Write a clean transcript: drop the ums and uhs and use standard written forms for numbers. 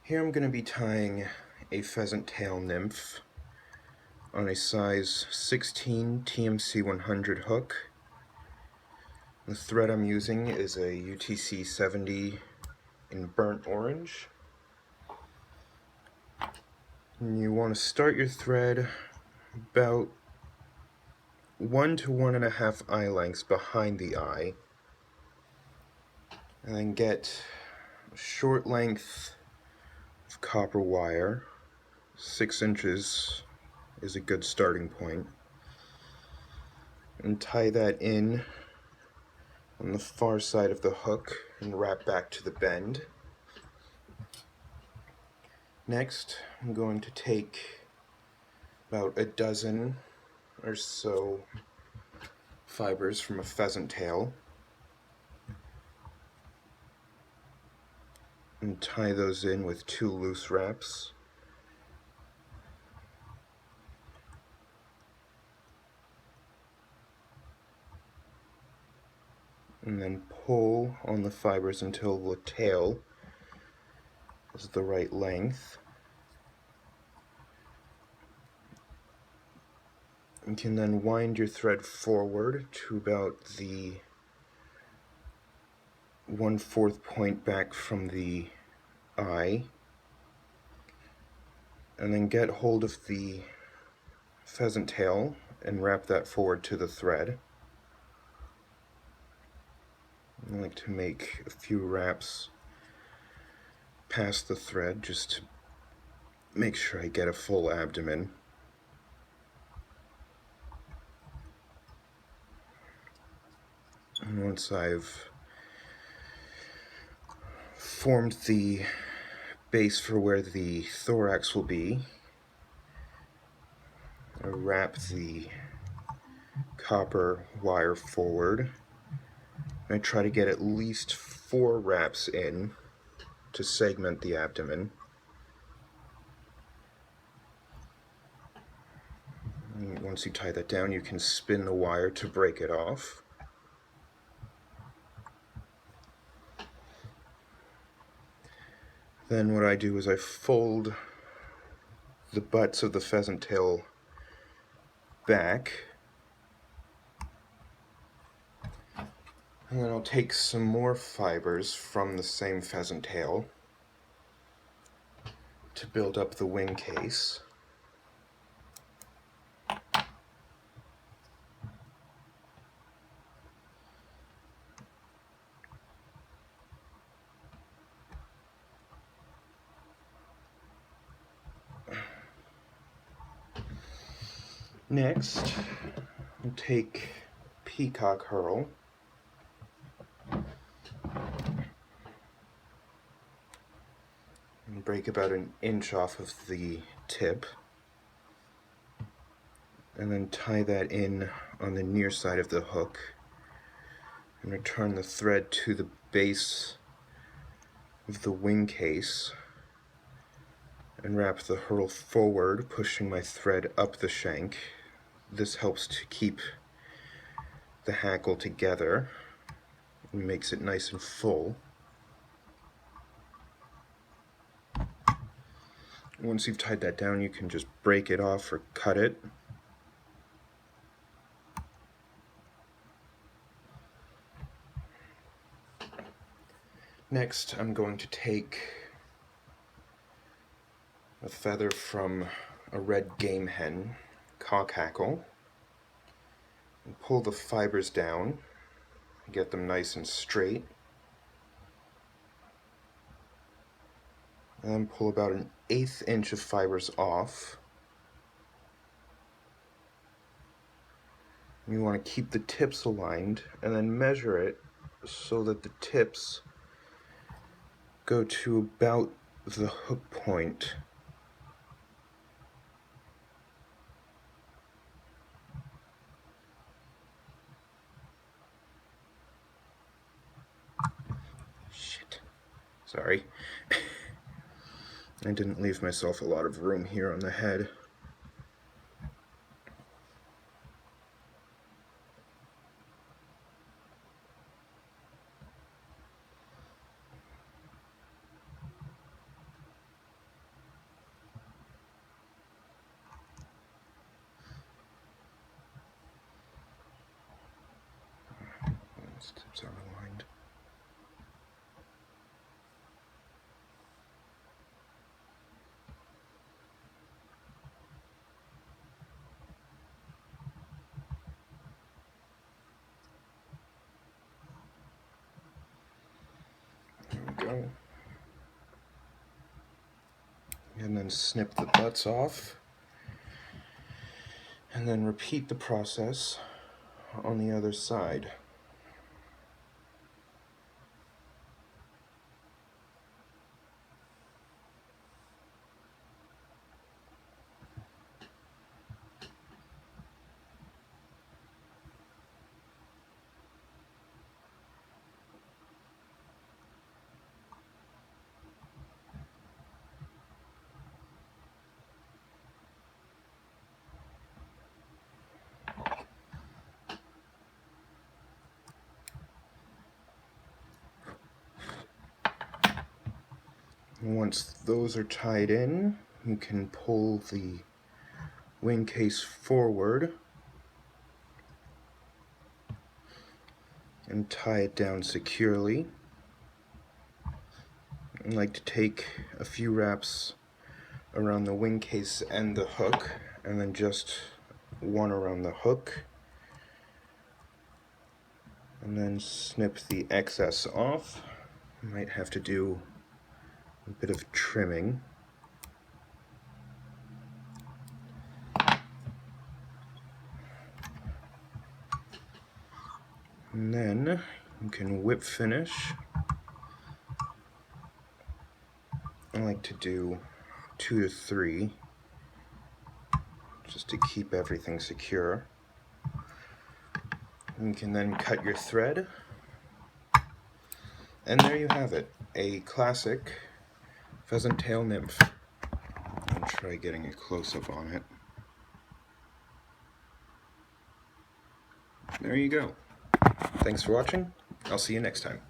Here I'm going to be tying a pheasant tail nymph on a size 16 TMC 100 hook. The thread I'm using is a UTC 70 in burnt orange. And you want to start your thread about 1 to 1.5 eye lengths behind the eye, and then get a short length of copper wire. 6 inches is a good starting point, and tie that in on the far side of the hook and wrap back to the bend. Next, I'm going to take about a dozen or so fibers from a pheasant tail and tie those in with 2 loose wraps. And then pull on the fibers until the tail is the right length. You can then wind your thread forward to about the 1/4 point back from the eye, and then get hold of the pheasant tail and wrap that forward to the thread. I like to make a few wraps past the thread just to make sure I get a full abdomen. And once I've formed the base for where the thorax will be, I wrap the copper wire forward. I try to get at least 4 wraps in to segment the abdomen. And once you tie that down, you can spin the wire to break it off. Then what I do is I fold the butts of the pheasant tail back, and then I'll take some more fibers from the same pheasant tail to build up the wing case. Next, I'll take peacock herl and break about 1 inch off of the tip, and then tie that in on the near side of the hook and return the thread to the base of the wing case and wrap the herl forward, pushing my thread up the shank. This helps to keep the hackle together and makes it nice and full. Once you've tied that down, you can just break it off or cut it. Next, I'm going to take a feather from a red game hen cockhackle and pull the fibers down, get them nice and straight, and then pull about 1/8 inch of fibers off. You want to keep the tips aligned and then measure it so that the tips go to about the hook point. Shit. Sorry. I didn't leave myself a lot of room here on the head. Tips are aligned. There we go. And then snip the butts off. And then repeat the process on the other side. Once those are tied in, you can pull the wing case forward and tie it down securely. I like to take a few wraps around the wing case and the hook, and then just one around the hook, and then snip the excess off. Might have to do a bit of trimming. And then you can whip finish. I like to do 2 to 3 just to keep everything secure. You can then cut your thread, and there you have it, a classic pheasant tail nymph. I'll try getting a close-up on it. There you go. Thanks for watching. I'll see you next time.